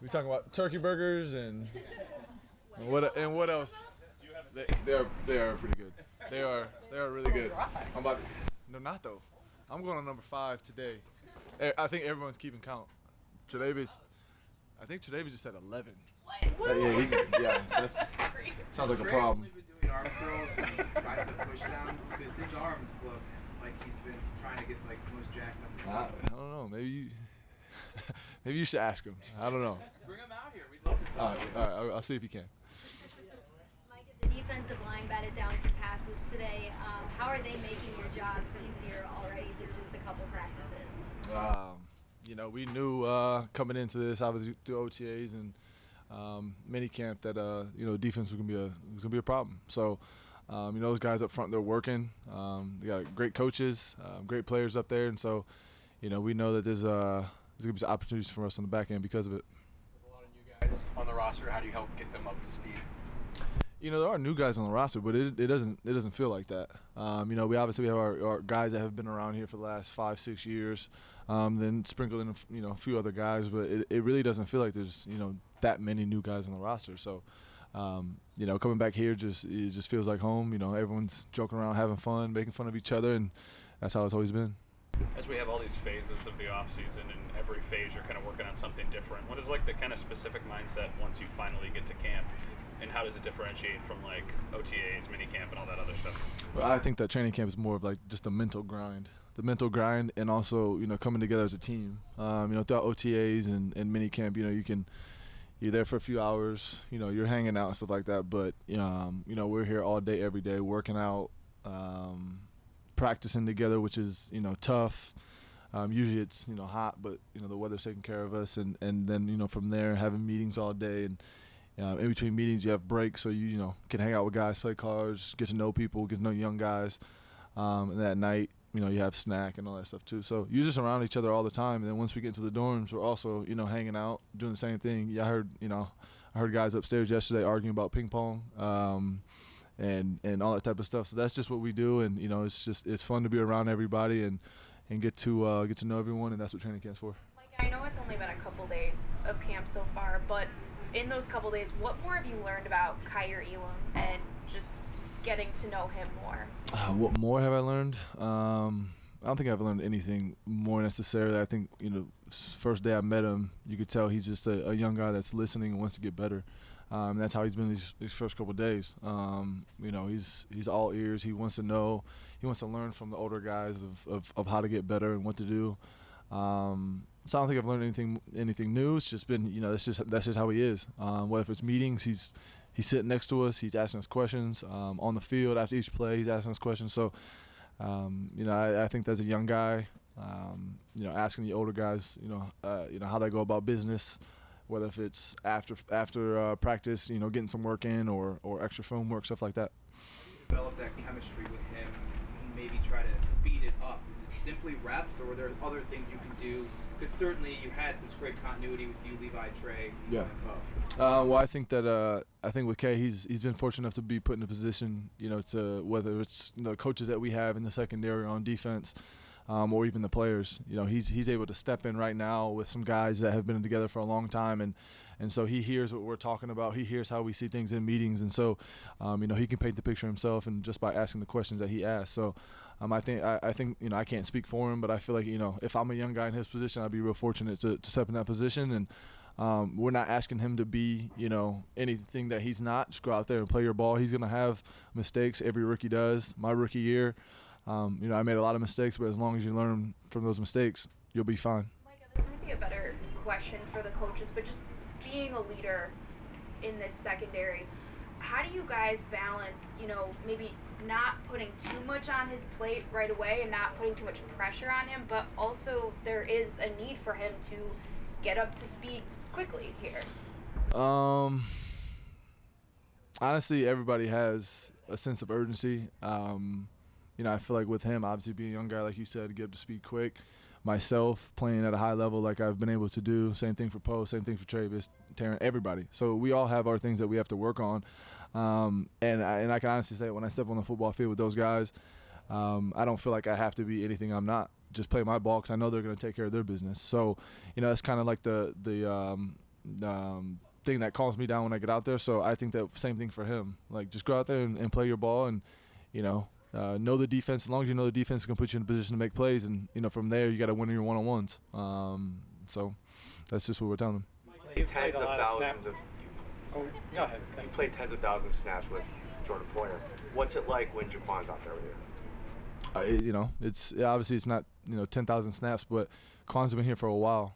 We talking about turkey burgers and what else? They are pretty good. They are really good. They're not though. I'm going on number 5 today. I think everyone's keeping count. I think Tre'Davious just said 11. That sounds like a problem. He's been doing arm curls and tricep pushdowns because his arms look like he's been trying to get like the most jacked up. I don't know. Maybe you should ask him. I don't know. Bring him out here. We'd love to talk. All right. I'll see if he can. Micah, the defensive line batted down some passes today. How are they making your job easier already through just a couple practices? We knew coming into this, obviously through OTAs and minicamp, that defense was gonna be a problem. So, those guys up front, they're working. They got great coaches, great players up there, and so, we know that there's gonna be some opportunities for us on the back end because of it. There's a lot of new guys on the roster. How do you help get them up to speed? There are new guys on the roster, but it doesn't feel like that. We obviously have our guys that have been around here for the last 5-6 years, then sprinkled in a few other guys, but it really doesn't feel like there's that many new guys on the roster. So coming back here it just feels like home. Everyone's joking around, having fun, making fun of each other, and that's how it's always been. As we have all these phases of the off season, and every phase you're kind of working on something different, what is like the kind of specific mindset once you finally get to camp? And how does it differentiate from like OTAs, minicamp, and all that other stuff? Well, I think that training camp is more of like just a mental grind. The mental grind, and also coming together as a team. Throughout OTAs and minicamp, you're there for a few hours. You're hanging out and stuff like that. But we're here all day, every day, working out, practicing together, which is tough. Usually it's hot, but the weather's taking care of us, and then from there having meetings all day, and in between meetings you have breaks, so you can hang out with guys, play cards, get to know people, get to know young guys, and that night you have snack and all that stuff too. So you're just around each other all the time, and then once we get into the dorms, we're also hanging out, doing the same thing. Yeah, I heard guys upstairs yesterday arguing about ping pong. And all that type of stuff. So that's just what we do, and it's fun to be around everybody and get to know everyone, and that's what training camp's for. Mike, I know it's only been a couple days of camp so far, but in those couple days, what more have you learned about Kaiir Elam and just getting to know him more? What more have I learned? I don't think I've learned anything more necessarily. I think first day I met him, you could tell he's just a young guy that's listening and wants to get better. And that's how he's been these first couple of days. He's all ears. He wants to know. He wants to learn from the older guys of how to get better and what to do. So I don't think I've learned anything new. It's just been that's just how he is. Whether if it's meetings, he's sitting next to us. He's asking us questions on the field after each play. He's asking us questions. So I think as a young guy, asking the older guys, how they go about business. Whether if it's after practice, getting some work in or extra film work, stuff like that. How do you develop that chemistry with him and maybe try to speed it up? Is it simply reps, or are there other things you can do? Because certainly you had such great continuity with you, Levi, Trey, yeah. and Poe. Well, I think with Kay, he's been fortunate enough to be put in a position, to whether it's the coaches that we have in the secondary on defense. Or even the players, he's able to step in right now with some guys that have been together for a long time, and so he hears what we're talking about. He hears how we see things in meetings, and so he can paint the picture himself, and just by asking the questions that he asks. So I think I can't speak for him, but I feel like if I'm a young guy in his position, I'd be real fortunate to step in that position, and we're not asking him to be anything that he's not. Just go out there and play your ball. He's gonna have mistakes. Every rookie does. My rookie year. I made a lot of mistakes, but as long as you learn from those mistakes, you'll be fine. Micah, this might be a better question for the coaches, but just being a leader in this secondary, how do you guys balance, maybe not putting too much on his plate right away and not putting too much pressure on him, but also there is a need for him to get up to speed quickly here? Honestly, everybody has a sense of urgency. I feel like with him, obviously being a young guy, like you said, to get up to speed quick. Myself playing at a high level like I've been able to do. Same thing for Poe, same thing for Travis, Taryn, everybody. So we all have our things that we have to work on. And I can honestly say when I step on the football field with those guys, I don't feel like I have to be anything I'm not. Just play my ball because I know they're going to take care of their business. So, it's kind of like the thing that calms me down when I get out there. So I think that same thing for him. Like, just go out there and play your ball, and know the defense. As long as you know the defense is going to put you in a position to make plays, and from there you got to win your one-on-ones. So that's just what we're telling them. You've played thousands of snaps with Jordan Poyer. What's it like when Jaquan's out there with you? It's obviously it's not 10,000 snaps, but Quan's been here for a while.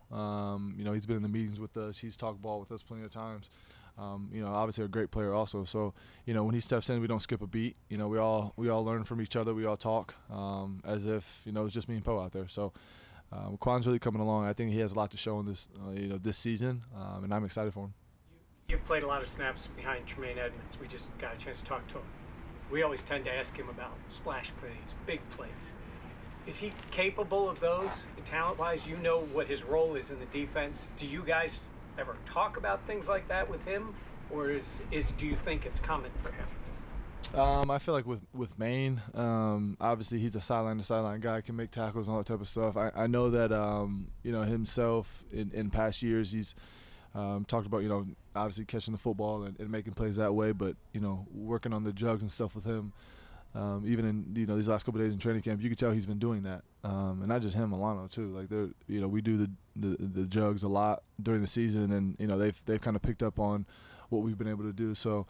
He's been in the meetings with us. He's talked ball with us plenty of times. Obviously a great player also. So when he steps in, we don't skip a beat. We all learn from each other. We all talk as if it's just me and Poe out there. So Quan's really coming along. I think he has a lot to show in this this season, and I'm excited for him. You've played a lot of snaps behind Tremaine Edmonds. We just got a chance to talk to him. We always tend to ask him about splash plays, big plays. Is he capable of those, talent-wise? You know what his role is in the defense. Do you guys ever talk about things like that with him, or do you think it's coming for him? I feel like with Maine, obviously he's a sideline-to-sideline guy, can make tackles and all that type of stuff. I know that himself in past years he's talked about obviously catching the football and making plays that way, but working on the jugs and stuff with him. Even in these last couple of days in training camp, you could tell he's been doing that, and not just him, Milano too. Like we do the jugs a lot during the season, and they've kind of picked up on what we've been able to do. So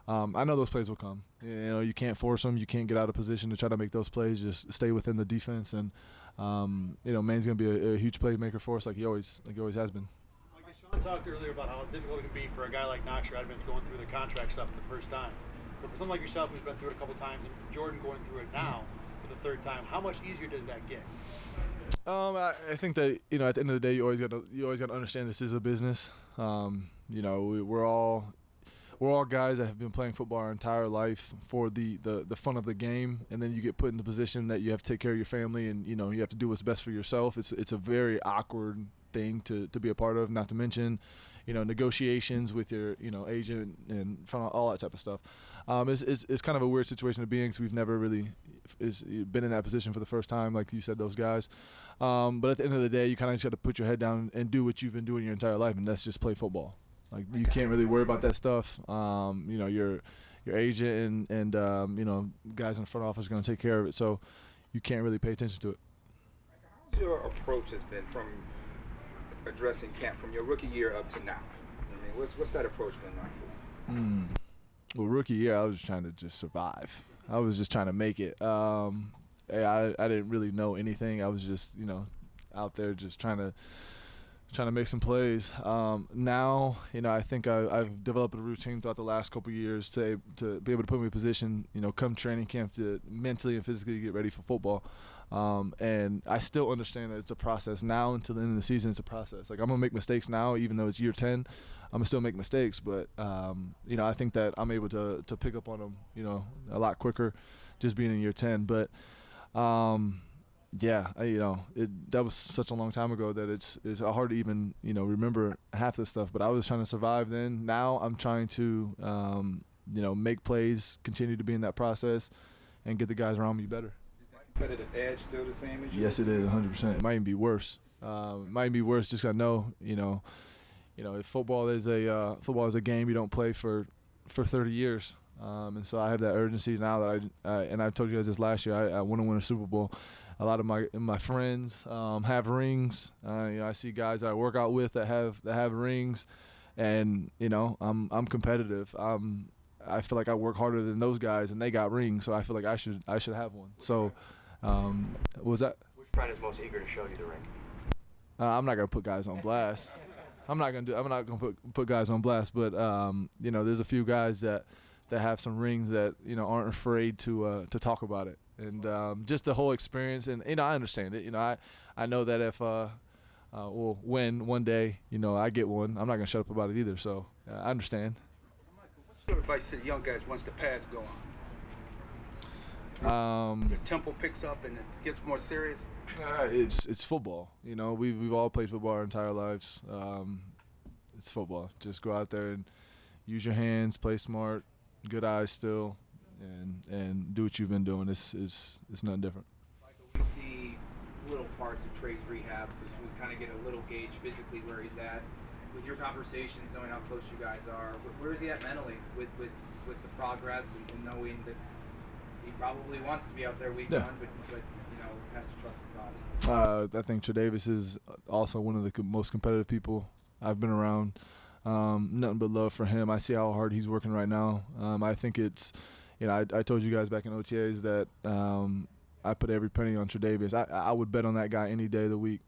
I know those plays will come. You can't force them. You can't get out of position to try to make those plays. Just stay within the defense, and Maine's going to be a huge playmaker for us, like he always has been. Sean talked earlier about how difficult it can be for a guy like Knox or Edmonds going through the contract stuff for the first time. But for someone like yourself who's been through it a couple times, and Jordan going through it now for the third time, how much easier does that get? I think that at the end of the day, you always got to understand this is a business. We're all guys that have been playing football our entire life for the fun of the game, and then you get put in the position that you have to take care of your family, and you have to do what's best for yourself. It's a very awkward thing to be a part of. Not to mention, negotiations with your agent and all that type of stuff. It's kind of a weird situation to be in because we've never really been in that position for the first time, like you said, those guys. But at the end of the day, you kind of just got to put your head down and do what you've been doing your entire life, and that's just play football. Like, you can't really worry about that stuff. Your agent and guys in the front office are going to take care of it, so you can't really pay attention to it. How's your approach has been from addressing camp from your rookie year up to now? What's that approach been like for you? Well, rookie year, I was just trying to just survive. I was just trying to make it. I didn't really know anything. I was just out there just trying to make some plays. Now, I think I've developed a routine throughout the last couple of years to be able to put me in a position, come training camp, to mentally and physically get ready for football. And I still understand that it's a process. Now until the end of the season, it's a process. Like, I'm going to make mistakes now, even though it's year 10. I'm going to still make mistakes. But, I think that I'm able to pick up on them, a lot quicker just being in year 10. But, that was such a long time ago that it's hard to even remember half this stuff. But I was trying to survive then. Now I'm trying to make plays, continue to be in that process, and get the guys around me better. Is that competitive edge still the same as you? Yes, it is, 100%. It might even be worse. Just 'cause I know if football is a game you don't play for 30 years. And so I have that urgency now that and I told you guys this last year. I want to win a Super Bowl. A lot of my friends have rings. I see guys that I work out with that have rings, and I'm competitive. I feel like I work harder than those guys, and they got rings, so I feel like I should have one. So, what was that? Which friend is most eager to show you the ring? I'm not gonna put guys on blast. I'm not gonna put guys on blast, but there's a few guys that have some rings that aren't afraid to talk about it, and just the whole experience. And I understand it. I know that if when one day I get one, I'm not gonna shut up about it either. So I understand. What's your advice to the young guys once the pads go on? Your tempo picks up and it gets more serious. It's football. We've all played football our entire lives. It's football. Just go out there and use your hands, play smart, good eyes still, and do what you've been doing. It's nothing different. We see little parts of Trey's rehab, so we kind of get a little gauge physically where he's at. with your conversations, knowing how close you guys are, where is he at mentally with the progress and knowing that he probably wants to be out there week one, but you know, has to trust his body? I think Tre'Davious is also one of the most competitive people I've been around. Nothing but love for him. I see how hard he's working right now. I think it's, you know, I told you guys back in OTAs that I put every penny on Tre'Davious. I would bet on that guy any day of the week.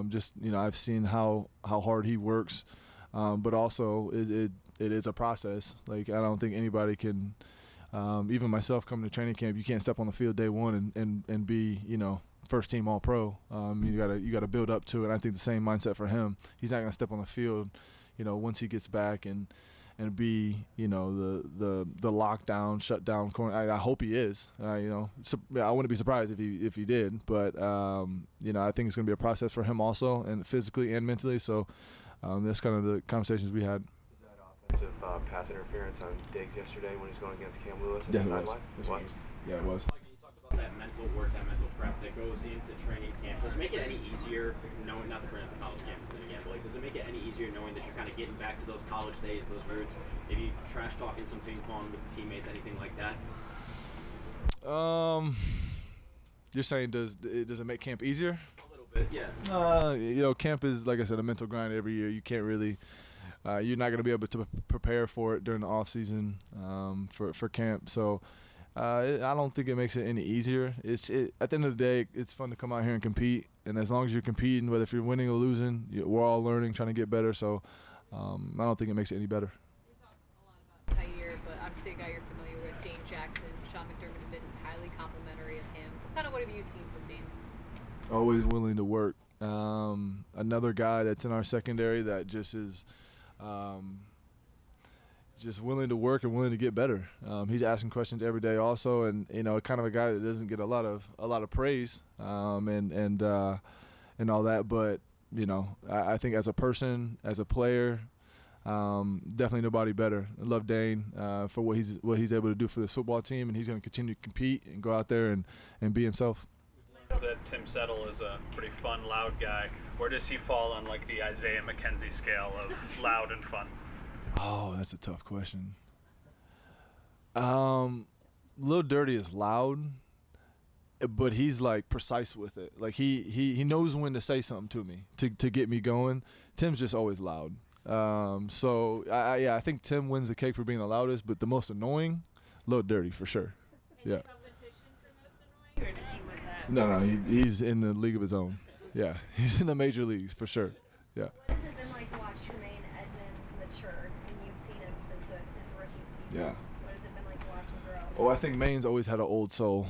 Just, you know, I've seen how hard he works, but also it is a process. Like, I don't think anybody can, even myself coming to training camp, you can't step on the field day one and be, you know, first team all pro. You gotta build up to it. I think the same mindset for him. He's not gonna step on the field, you know, once he gets back and be, you know, the lockdown, shutdown corner. I hope he is. You know, I wouldn't be surprised if he did. But you know, I think it's gonna be a process for him also, and physically and mentally. So that's kind of the conversations we had. Was that offensive pass interference on Diggs yesterday when he was going against Cam Lewis? Yeah, it was. Yeah, it was. You talked about that mental work, that mental prep that goes into training camp. Does it make it any easier knowing, not to bring up the college campus thing again, but like, does it make it any easier knowing that you're kind of getting back to those college days, those roots, maybe trash talking some ping pong with teammates, anything like that? You're saying does it make camp easier? A little bit, yeah. You know, camp is, like I said, a mental grind every year. You can't really, you're not going to be able to prepare for it during the off season for camp. So I don't think it makes it any easier. At the end of the day, it's fun to come out here and compete. And as long as you're competing, whether if you're winning or losing, we're all learning, trying to get better. So I don't think it makes it any better. We talk a lot about Kaiir, but obviously a guy you're familiar with, Dane Jackson, Sean McDermott have been highly complimentary of him. What have you seen from Dane? Always willing to work. Another guy that's in our secondary that just is just willing to work and willing to get better. He's asking questions every day also, and you know, kind of a guy that doesn't get a lot of praise and all that. But you know, I think as a person, as a player, definitely nobody better. I love Dane for what he's able to do for this football team, and he's going to continue to compete and go out there and be himself. That Tim Settle is a pretty fun, loud guy. Where does he fall on like the Isaiah McKenzie scale of loud and fun? Oh, that's a tough question. Lil Dirty is loud, but he's like precise with it. Like he knows when to say something to me to get me going. Tim's just always loud. So I think Tim wins the cake for being the loudest, but the most annoying, Lil Dirty for sure. Any Yeah. competition for most annoying, or does he win that? No, he's in the league of his own. Yeah, he's in the major leagues for sure. Yeah. What has it been like to watch Tremaine Edmonds mature? I mean, you've seen him since his rookie season. Yeah. What has it been like to watch him grow? Oh, I think Maine's always had an old soul,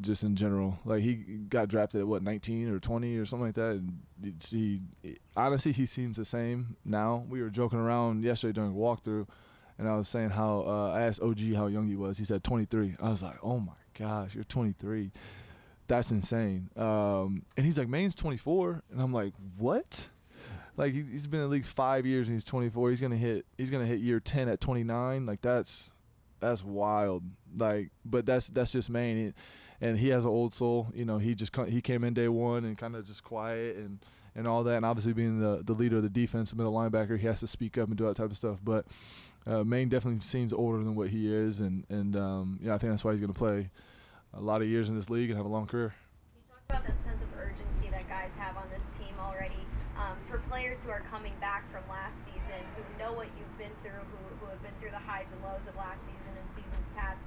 just in general. Like, he got drafted at, 19 or 20 or something like that. And honestly, he seems the same now. We were joking around yesterday during a walkthrough, and I was saying how I asked OG how young he was. He said 23. I was like, oh, my gosh, you're 23. That's insane. And he's like, Maine's 24. And I'm like, what? Like, he's been in the league 5 years and he's 24. He's gonna hit year 10 at 29. Like, that's wild. Like, but that's just Maine. And he has an old soul. You know, he came in day one and kind of just quiet and all that. And obviously being the leader of the defense, the middle linebacker, he has to speak up and do that type of stuff. But Maine definitely seems older than what he is. And I think that's why he's gonna play a lot of years in this league and have a long career. You talked about that sense of urgency that guys have on this team already. For players who are coming back from last season, who know what you've been through, who have been through the highs and lows of last season and seasons past,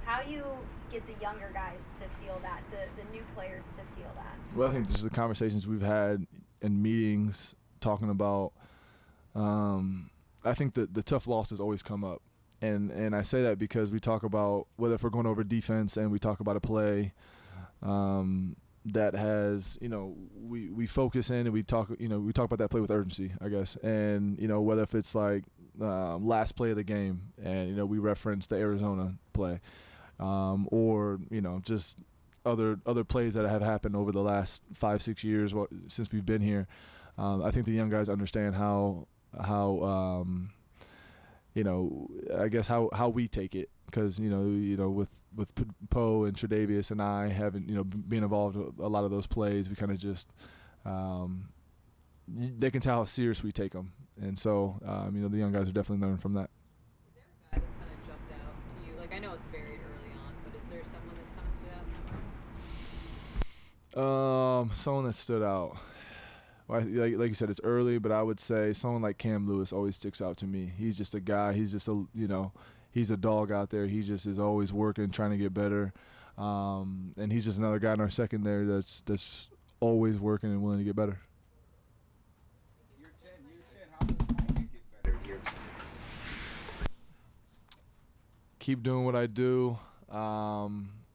how do you get the younger guys to feel that, the new players to feel that? Well, I think just the conversations we've had in meetings talking about, I think the tough losses always come up. And I say that because we talk about, whether if we're going over defense and we talk about a play that has, we focus in and we talk about that play with urgency, I guess. And, whether if it's like last play of the game and, we reference the Arizona play or, just other plays that have happened over the last 5-6 years since we've been here. I think the young guys understand how I guess how we take it, because with Poe and Tre'Davious and I having being involved with a lot of those plays, we kind of just they can tell how serious we take them. And so, the young guys are definitely learning from that. Is there a guy that's kind of jumped out to you? Like, I know it's very early on, but is there someone that's kind of stood out in that room? Someone that stood out. Well, like you said, it's early, but I would say someone like Cam Lewis always sticks out to me. He's just a guy. He's just he's a dog out there. He just is always working, trying to get better. And he's just another guy in our secondary that's always working and willing to get better. Year 10, how does Micah get better year 10? Keep doing what I do,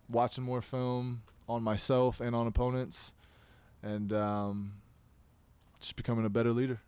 watching more film on myself and on opponents, and just becoming a better leader.